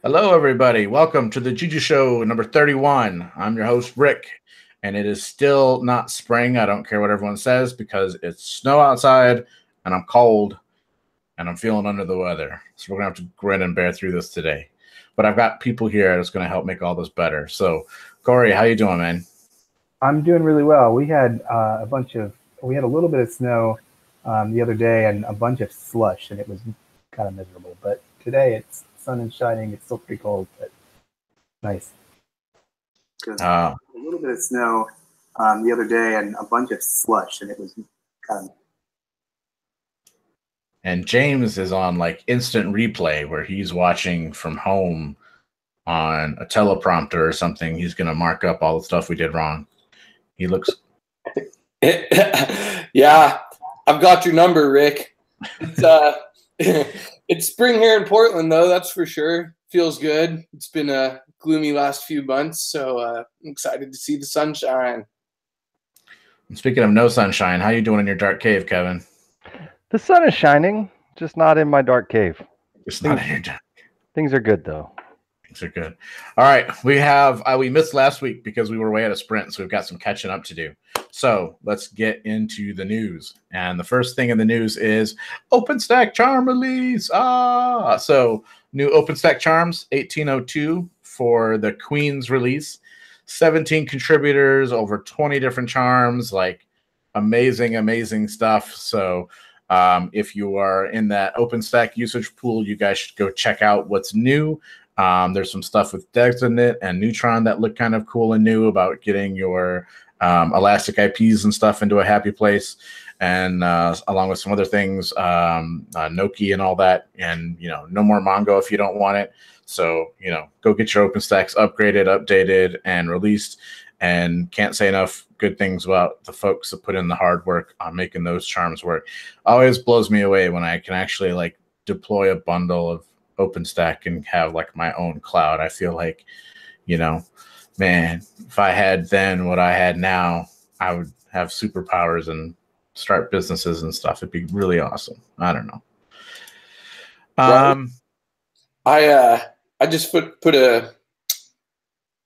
Hello, everybody. Welcome to the Juju Show number 31. I'm your host, Rick, and it is still not spring. I don't care what everyone says because it's snow outside and I'm cold and I'm feeling under the weather. So we're going to have to grin and bear through this today. But I've got people here that's going to help make all this better. So, Corey, how you doing, man? I'm doing really well. We had a little bit of snow the other day and a bunch of slush, and it was kind of miserable. But today it's sun and shining. It's still pretty cold, but nice. A little bit of snow the other day and a bunch of slush, and it was kind of. And James is on like instant replay where he's watching from home on a teleprompter or something. He's going to mark up all the stuff we did wrong. He looks. Yeah, I've got your number, Rick. It's spring here in Portland, though. That's for sure. Feels good. It's been a gloomy last few months, so I'm excited to see the sunshine. And speaking of no sunshine, how you doing in your dark cave, Kevin? The sun is shining, just not in my dark cave. Just not in your dark. Things are good, though. Things are good. All right, we missed last week because we were way out of sprint, so we've got some catching up to do. So let's get into the news. And the first thing in the news is OpenStack Charm release. So new OpenStack Charms 1802 for the Queens release. 17 contributors, over 20 different charms, like amazing stuff. So if you are in that OpenStack usage pool, you guys should go check out what's new. There's some stuff with Designate and Neutron that look kind of cool and new about getting your elastic IPs and stuff into a happy place, and along with some other things, Noki and all that, and no more Mongo if you don't want it. So go get your OpenStacks upgraded, updated, and released. And can't say enough good things about the folks that put in the hard work on making those charms work. Always blows me away when I can actually like deploy a bundle of OpenStack and have like my own cloud. I feel like, man, if I had then what I had now, I would have superpowers and start businesses and stuff. It'd be really awesome. I don't know. I just put a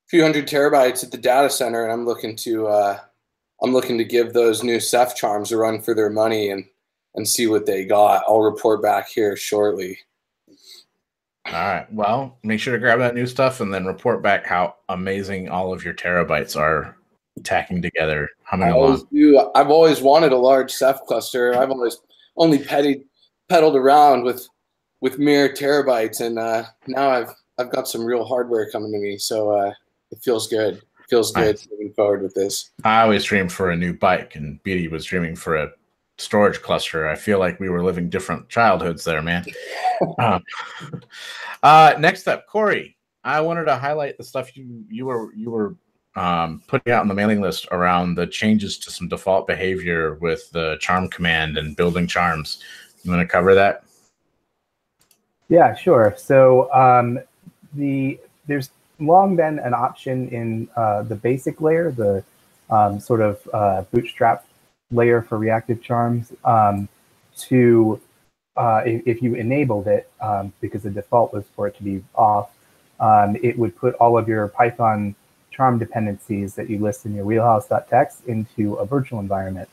few hundred terabytes at the data center, and I'm looking to give those new Ceph charms a run for their money and see what they got. I'll report back here shortly. All right. Well, make sure to grab that new stuff and then report back how amazing all of your terabytes are tacking together. Humming along. I've always wanted a large Ceph cluster. I've always only pedaled around with mere terabytes, and now I've got some real hardware coming to me. So it feels good. It feels good nice. Moving forward with this. I always dreamed for a new bike, and Beatty was dreaming for a storage cluster. I feel like we were living different childhoods there, man. Next up, Corey, I wanted to highlight the stuff you were putting out on the mailing list around the changes to some default behavior with the charm command and building charms. You want to cover that? Yeah, sure. So there's long been an option in the basic layer, the sort of bootstrap layer for reactive charms, to if you enabled it, because the default was for it to be off, it would put all of your Python charm dependencies that you list in your wheelhouse.txt into a virtual environment.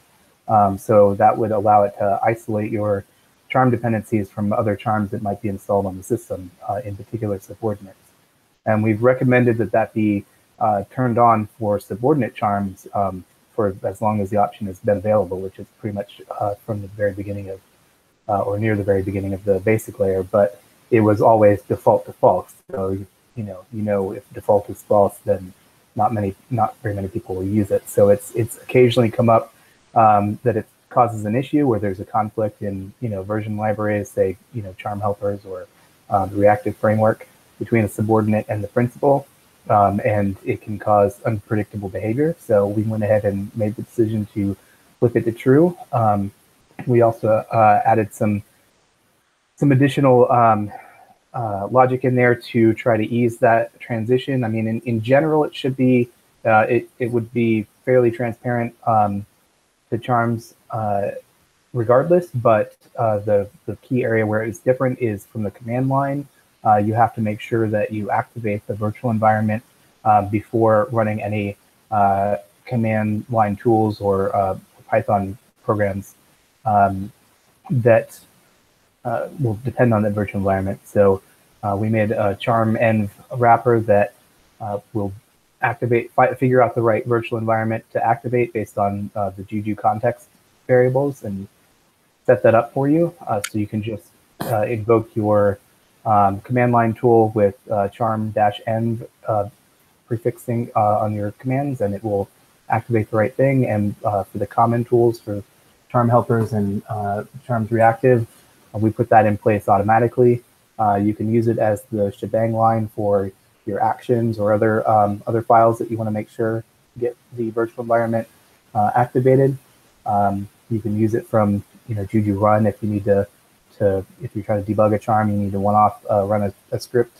So that would allow it to isolate your charm dependencies from other charms that might be installed on the system, in particular subordinates. And we've recommended that be turned on for subordinate charms for as long as the option has been available, which is pretty much from the very beginning of, or near the very beginning of the basic layer, but it was always default to false. So, if default is false, then not very many people will use it. So it's occasionally come up that it causes an issue where there's a conflict in, version libraries, say, charm helpers or the reactive framework between a subordinate and the principal. And it can cause unpredictable behavior. So we went ahead and made the decision to flip it to true. We also added some additional logic in there to try to ease that transition. I mean, in general, it should be, it would be fairly transparent to charms regardless, but the key area where it's different is from the command line. you have to make sure that you activate the virtual environment before running any command line tools or Python programs that will depend on the virtual environment. So we made a charm env wrapper that will figure out the right virtual environment to activate based on the Juju context variables and set that up for you. So you can just invoke your command line tool with charm-env prefixing on your commands, and it will activate the right thing. And for the common tools for charm helpers and charms reactive, we put that in place automatically. You can use it as the shebang line for your actions or other files that you want to make sure get the virtual environment activated. You can use it from Juju run if you need to if you're trying to debug a charm, you need to one-off run a script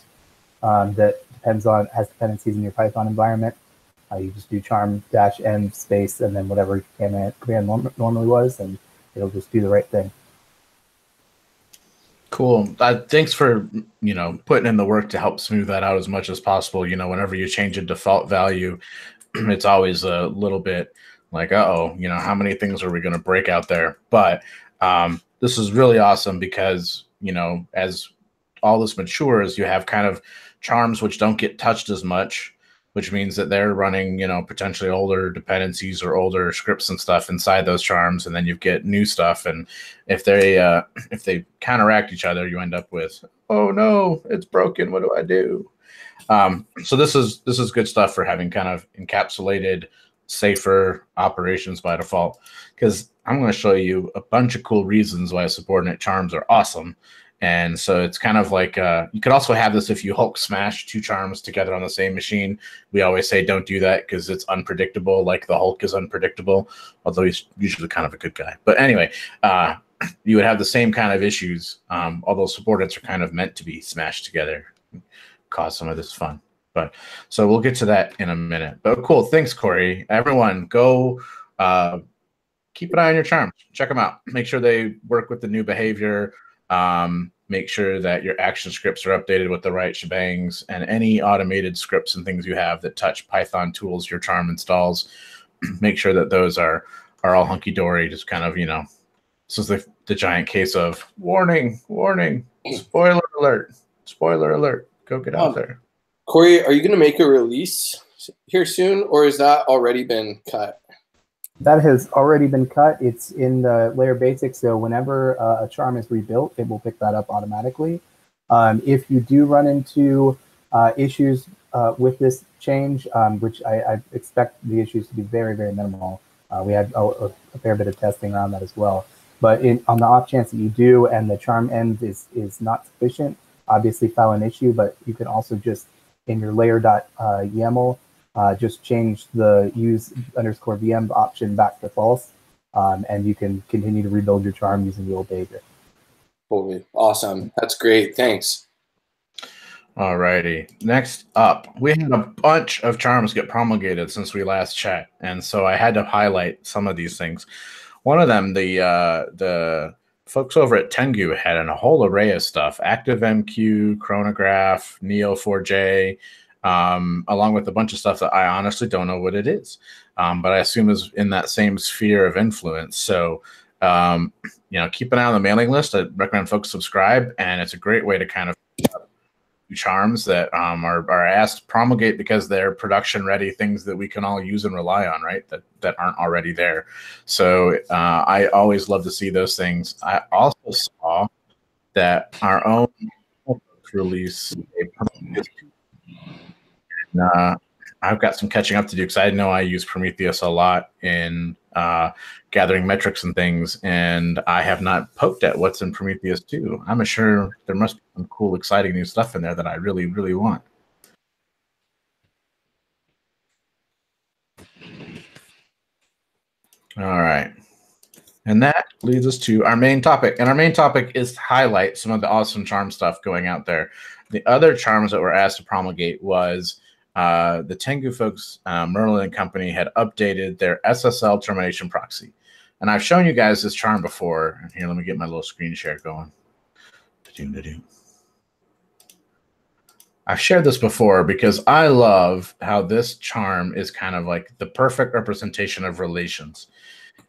that has dependencies in your Python environment. You just do charm-env space and then whatever command normally was, and it'll just do the right thing. Cool. Thanks for putting in the work to help smooth that out as much as possible. Whenever you change a default value, it's always a little bit like, uh-oh, how many things are we going to break out there? But this is really awesome because, as all this matures, you have kind of charms which don't get touched as much, which means that they're running, potentially older dependencies or older scripts and stuff inside those charms, and then you get new stuff. And if they counteract each other, you end up with, oh no, it's broken. What do I do? So this is good stuff for having kind of encapsulated, safer operations by default. Because I'm going to show you a bunch of cool reasons why subordinate charms are awesome. And so it's kind of like, you could also have this if you Hulk smash two charms together on the same machine. We always say don't do that because it's unpredictable, like the Hulk is unpredictable, although he's usually kind of a good guy. But anyway, you would have the same kind of issues, although subordinates are kind of meant to be smashed together, cause some of this fun. But so we'll get to that in a minute. But cool, thanks, Corey. Everyone, go keep an eye on your charms. Check them out. Make sure they work with the new behavior. Make sure that your action scripts are updated with the right shebangs, and any automated scripts and things you have that touch Python tools your charm installs, make sure that those are all hunky-dory. Just kind of, this is the giant case of warning, spoiler alert, go get out there. Corey, are you going to make a release here soon, or has that already been cut? That has already been cut. It's in the layer basics, so whenever a charm is rebuilt, it will pick that up automatically. If you do run into issues with this change, which I expect the issues to be very, very minimal, we had a fair bit of testing around that as well. But on the off chance that you do and the charm end is not sufficient, obviously file an issue, but you can also just, in your layer.yaml, just change the use_venv option back to false, and you can continue to rebuild your charm using the old behavior. Holy, awesome. That's great. Thanks. All righty. Next up, we had a bunch of charms get promulgated since we last chat, and so I had to highlight some of these things. One of them, the folks over at Tengu had a whole array of stuff: ActiveMQ, Chronograph, Neo4j, along with a bunch of stuff that I honestly don't know what it is, but I assume is in that same sphere of influence. So, keep an eye on the mailing list. I recommend folks subscribe, and it's a great way to kind of charms that are asked to promulgate because they're production ready things that we can all use and rely on, right? That aren't already there. So I always love to see those things. I also saw that our own release a Prometheus. I've got some catching up to do because I know I use Prometheus a lot in gathering metrics and things, and I have not poked at what's in Prometheus 2. I'm sure there must be some cool, exciting new stuff in there that I really, really want. All right. And that leads us to our main topic. And our main topic is to highlight some of the awesome charm stuff going out there. The other charms that were asked to promulgate was the Tengu folks, Merlin and company, had updated their SSL Termination Proxy. And I've shown you guys this charm before. Here, let me get my little screen share going. I've shared this before because I love how this charm is kind of like the perfect representation of relations.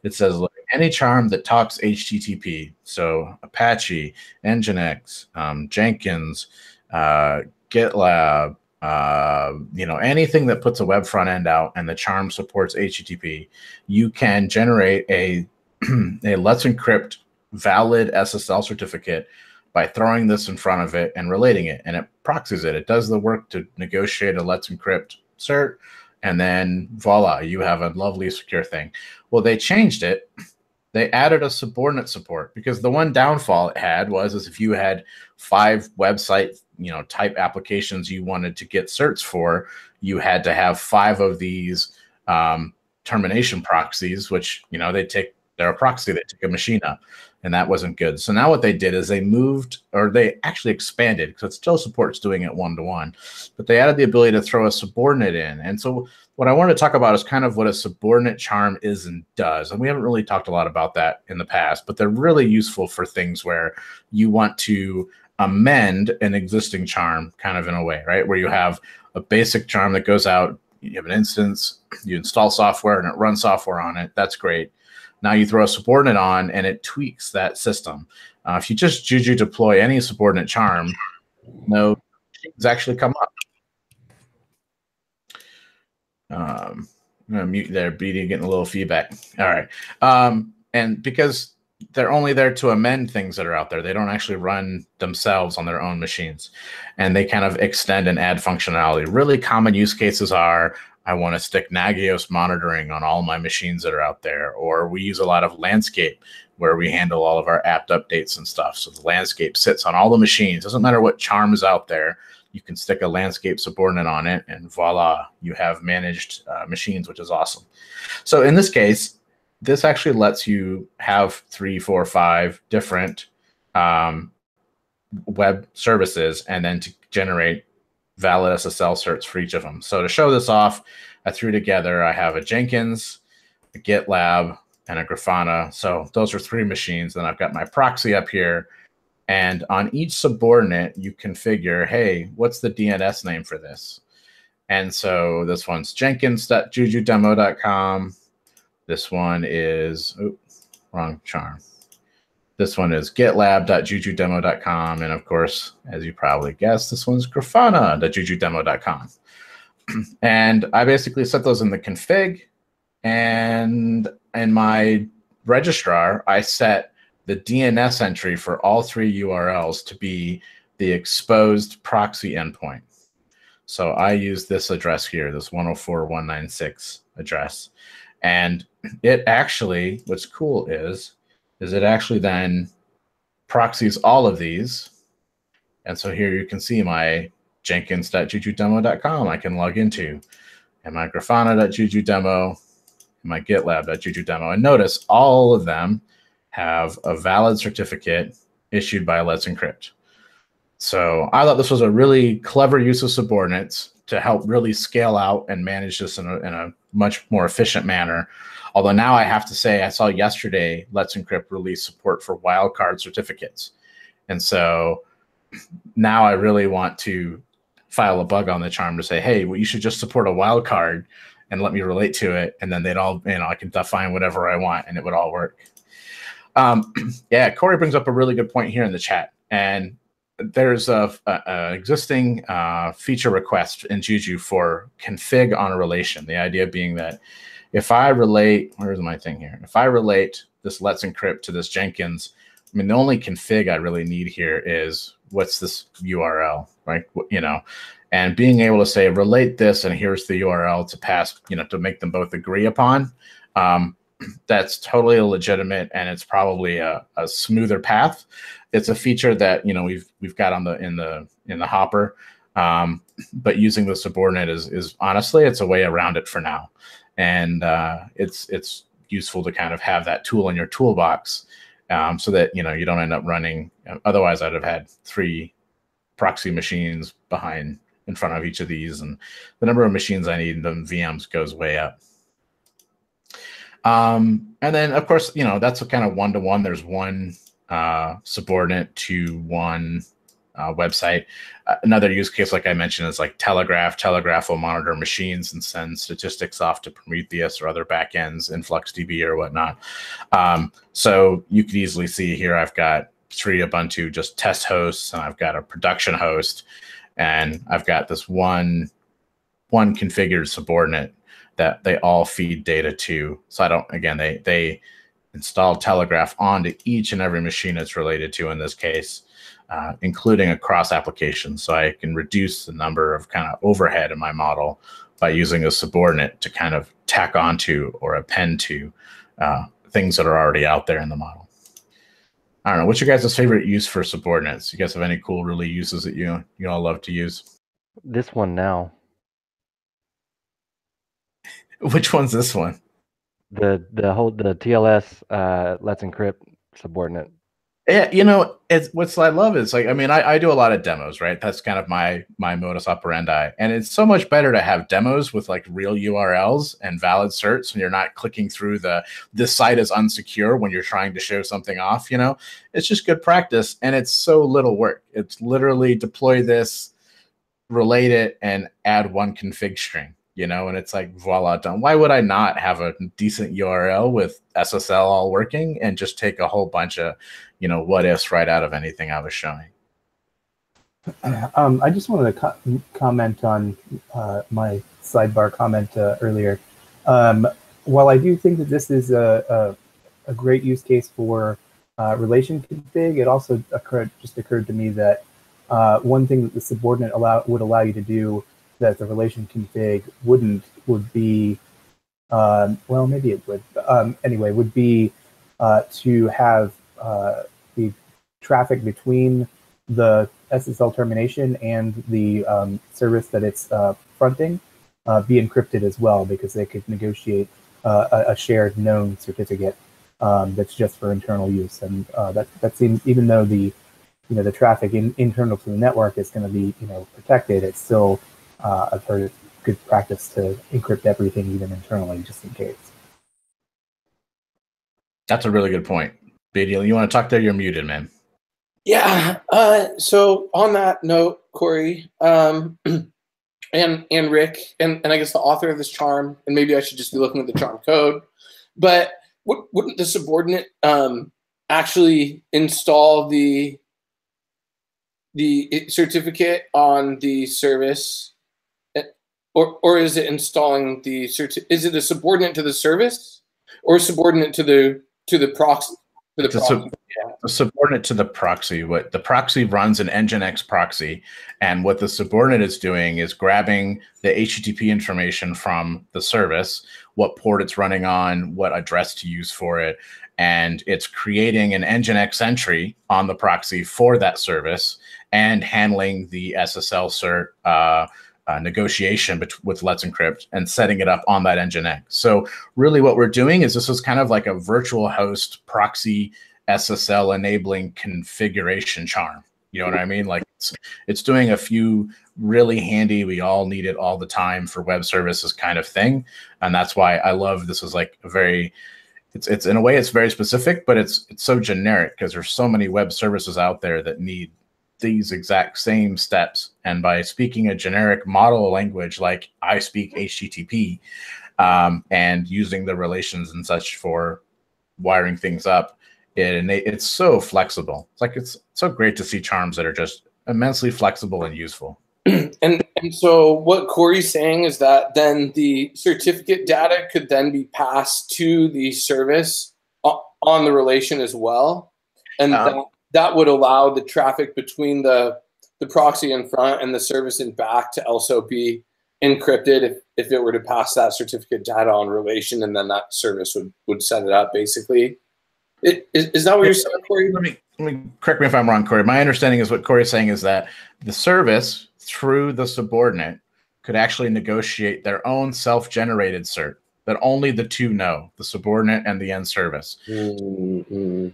It says, look, any charm that talks HTTP, so Apache, Nginx, Jenkins, GitLab, anything that puts a web front end out and the charm supports HTTP, you can generate a Let's Encrypt valid SSL certificate by throwing this in front of it and relating it, and it proxies it. It does the work to negotiate a Let's Encrypt cert, and then voila, you have a lovely secure thing. Well, they changed it. They added a subordinate support, because the one downfall it had was if you had 5 website type applications you wanted to get certs for, you had to have 5 of these termination proxies, which they're a proxy that take a machine up, and that wasn't good. So now what they did is they actually expanded, because it still supports doing it one-to-one, but they added the ability to throw a subordinate in. And so what I want to talk about is kind of what a subordinate charm is and does. And we haven't really talked a lot about that in the past, but they're really useful for things where you want to amend an existing charm kind of in a way, right? Where you have a basic charm that goes out, you have an instance, you install software and it runs software on it. That's great. Now you throw a subordinate on and it tweaks that system. If you just Juju deploy any subordinate charm, no machines actually come up. I'm gonna mute there, BD, getting a little feedback. All right. And because they're only there to amend things that are out there, they don't actually run themselves on their own machines. And they kind of extend and add functionality. Really common use cases are, I want to stick Nagios monitoring on all my machines that are out there, or we use a lot of landscape where we handle all of our apt updates and stuff. So the landscape sits on all the machines. Doesn't matter what charm is out there. You can stick a landscape subordinate on it, and voila, you have managed machines, which is awesome. So in this case, this actually lets you have 3, 4, 5 different web services, and then to generate valid SSL certs for each of them. So to show this off, I threw together, I have a Jenkins, a GitLab, and a Grafana. So those are 3 machines. Then I've got my proxy up here. And on each subordinate, you configure, hey, what's the DNS name for this? And so this one's jenkins.jujudemo.com. This one is, wrong charm. This one is gitlab.jujudemo.com. And of course, as you probably guessed, this one's grafana.jujudemo.com. And I basically set those in the config. And in my registrar, I set the DNS entry for all 3 URLs to be the exposed proxy endpoint. So I use this address here, this 104.196 address. And it actually, what's cool is it actually then proxies all of these. And so here you can see my jenkins.jujudemo.com I can log into, and my grafana.jujudemo, and my gitlab.jujudemo. And notice all of them have a valid certificate issued by Let's Encrypt. So I thought this was a really clever use of subordinates to help really scale out and manage this in a much more efficient manner. Although now I have to say, I saw yesterday Let's Encrypt release support for wildcard certificates. And so now I really want to file a bug on the charm to say, hey, well, you should just support a wildcard and let me relate to it. And then they'd all, I can define whatever I want and it would all work. Yeah, Corey brings up a really good point here in the chat. And there's an existing feature request in Juju for config on a relation. The idea being that if I relate, where's my thing here? If I relate this Let's Encrypt to this Jenkins, I mean, the only config I really need here is what's this URL, right? And being able to say relate this and here's the URL to pass, to make them both agree upon. That's totally legitimate, and it's probably a smoother path. It's a feature that we've got in the hopper, but using the subordinate is honestly it's a way around it for now, and it's useful to kind of have that tool in your toolbox, so that you don't end up running. Otherwise, I'd have had 3 proxy machines in front of each of these, and the number of machines I need in the VMs goes way up. And then, of course, that's a kind of one-to-one. There's one subordinate to one website. Another use case, like I mentioned, is like Telegraph. Telegraph will monitor machines and send statistics off to Prometheus or other backends, InfluxDB or whatnot. So you could easily see here, I've got 3 Ubuntu just test hosts, and I've got a production host, and I've got this one configured subordinate that they all feed data to. So I don't, again, they install Telegraph onto each and every machine it's related to in this case, including across applications. So I can reduce the number of kind of overhead in my model by using a subordinate to kind of tack onto or append to things that are already out there in the model. I don't know. What's your guys' favorite use for subordinates? You guys have any cool, really uses that you all love to use? This one now. Which one's this one? The TLS let's encrypt subordinate. Yeah, you know, what's I love is like, I mean, I do a lot of demos, right? That's kind of my modus operandi, and it's so much better to have demos with like real URLs and valid certs, and you're not clicking through this site is unsecure when you're trying to show something off. You know, it's just good practice, and it's so little work. It's literally deploy this, relate it, and add one config string. You know, and it's like, voila, done. Why would I not have a decent URL with SSL all working and just take a whole bunch of, you know, what ifs right out of anything I was showing? I just wanted to comment on my sidebar comment earlier. While I do think that this is a great use case for relation config, it also occurred to me that one thing that the subordinate would allow you to do that the relation config would be, well, maybe it would, anyway, would be to have the traffic between the SSL termination and the service that it's fronting be encrypted as well, because they could negotiate a shared known certificate that's just for internal use. And that seems, even though the traffic internal to the network is going to be protected, it's still I've heard it's good practice to encrypt everything, even internally, just in case. That's a really good point. Badiel, you want to talk there? You're muted, man. Yeah. So on that note, Corey, and Rick, and I guess the author of this charm, and maybe I should just be looking at the charm code, but wouldn't the subordinate actually install the certificate on the service? Or is it installing the is it a subordinate to the service, or subordinate to the proxy? A subordinate to the proxy. What the proxy runs an Nginx proxy, and what the subordinate is doing is grabbing the HTTP information from the service, what port it's running on, what address to use for it, and it's creating an Nginx entry on the proxy for that service and handling the SSL cert negotiation with Let's Encrypt and setting it up on that Nginx. So really what we're doing is this is kind of like a virtual host proxy SSL enabling configuration charm. You know what I mean? Like it's doing a few really handy, we all need it all the time for web services kind of thing. And that's why I love this is like a very, it's in a way it's very specific, but it's so generic because there's so many web services out there that need these exact same steps. And by speaking a generic model language like I speak HTTP and using the relations and such for wiring things up, it's so flexible. It's like it's so great to see charms that are just immensely flexible and useful. And so what Corey's saying is that then the certificate data could then be passed to the service on the relation as well, and that would allow the traffic between the proxy in front and the service in back to also be encrypted if it were to pass that certificate data on relation, and then that service would set it up basically. Is that what you're saying, Corey? Let me correct me if I'm wrong, Corey. My understanding is what Corey's saying is that the service through the subordinate could actually negotiate their own self-generated cert that only the two know, the subordinate and the end service. Mm-hmm.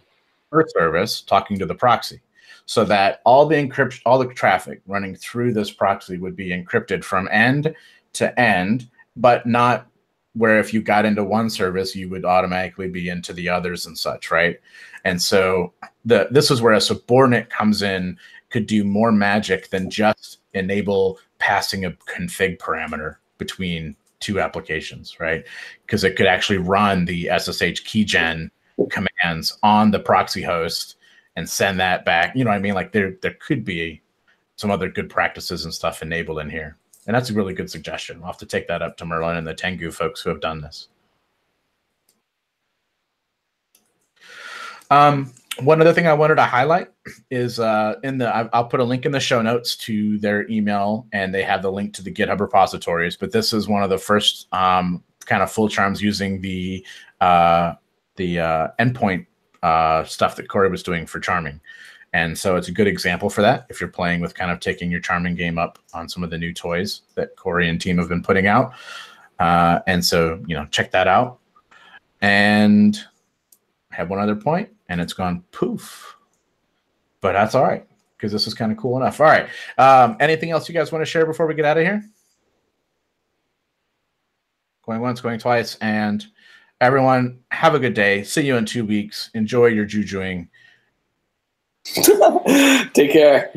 Per service talking to the proxy, so that all the traffic running through this proxy would be encrypted from end to end, but not where if you got into one service, you would automatically be into the others and such, right? And so this is where a subordinate comes in could do more magic than just enable passing a config parameter between two applications, right? Because it could actually run the SSH keygen commands on the proxy host and send that back. You know what I mean? Like there could be some other good practices and stuff enabled in here. And that's a really good suggestion. We'll have to take that up to Merlin and the Tengu folks who have done this. One other thing I wanted to highlight is I'll put a link in the show notes to their email, and they have the link to the GitHub repositories. But this is one of the first kind of full charms using the endpoint stuff that Corey was doing for charming. And so it's a good example for that if you're playing with kind of taking your charming game up on some of the new toys that Corey and team have been putting out. And so, check that out. And I have one other point, and it's gone poof. But that's all right, because this is kind of cool enough. All right. Anything else you guys want to share before we get out of here? Going once, going twice. And everyone, have a good day. See you in 2 weeks. Enjoy your jujuing. Take care.